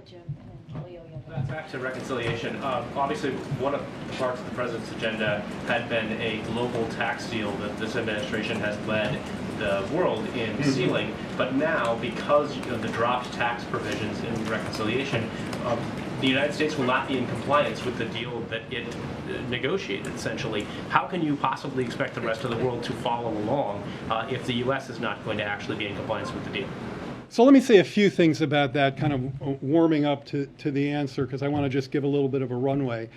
Jim, and then Kelly, you have Back to reconciliation. Obviously, one of the parts of the president's agenda had been a global tax deal that this administration has led the world in sealing. But now, because of the dropped tax provisions in reconciliation, the United States will not be in compliance with the deal that it negotiated, essentially. How can you possibly expect the rest of the world to follow along if the U.S. is not going to actually be in compliance with the deal? So let me say a few things about that, kind of warming up to the answer, because I want to just give a little bit of a runway.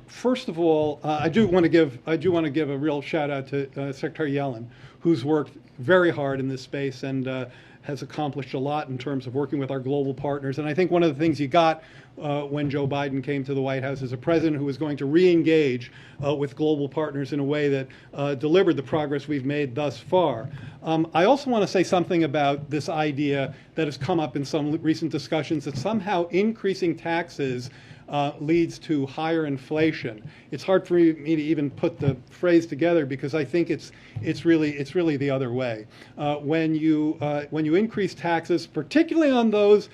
First of all, I do want to give a real shout out to Secretary Yellen, who's worked very hard in this space and has accomplished a lot in terms of working with our global partners. And I think one of the things you got when Joe Biden came to the White House is a president who was going to re-engage with global partners in a way that delivered the progress we've made thus far. I also want to say something about this idea that has come up in some recent discussions that somehow increasing taxes leads to higher inflation. It's hard for me to even put the phrase together because I think it's really the other way. When you increase taxes, particularly on those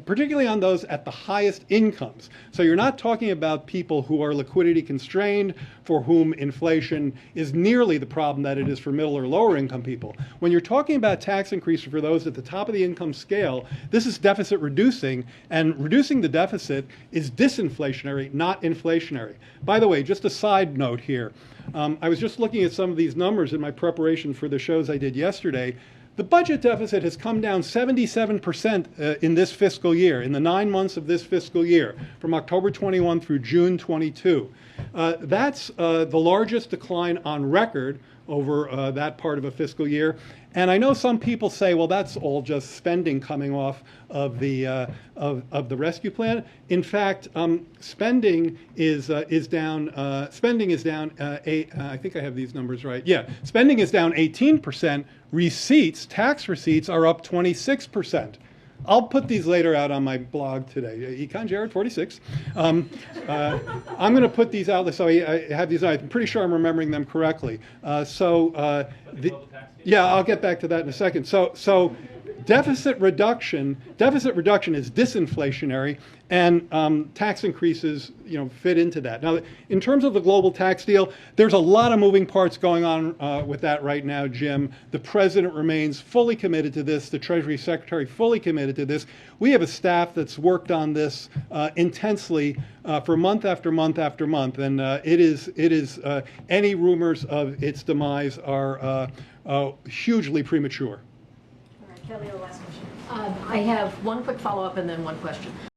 particularly on those at the highest incomes. So you're not talking about people who are liquidity constrained, for whom inflation is nearly the problem that it is for middle or lower income people. When you're talking about tax increases for those at the top of the income scale, this is deficit reducing, and reducing the deficit is disinflationary, not inflationary. By the way, just a side note here. I was just looking at some of these numbers in my preparation for the shows I did yesterday. The budget deficit has come down 77% in this fiscal year, in the 9 months of this fiscal year, from October 21 through June 22. That's the largest decline on record over that part of a fiscal year. And I know some people say, well, that's all just spending coming off of the rescue plan. In fact, spending is down. Spending is down. I think I have these numbers right. Yeah, spending is down 18%. Receipts, tax receipts, are up 26%. I'll put these later out on my blog today. Econ Jared 46. I'm going to put these out. So I have these. I'm pretty sure I'm remembering them correctly. Yeah, I'll get back to that in a second. So deficit reduction is disinflationary, and tax increases, fit into that. Now, in terms of the global tax deal, there's a lot of moving parts going on with that right now, Jim. The president remains fully committed to this. The Treasury Secretary fully committed to this. We have a staff that's worked on this intensely for month after month after month, and any rumors of its demise are hugely premature. Kelly, the last question. I have one quick follow-up and then one question.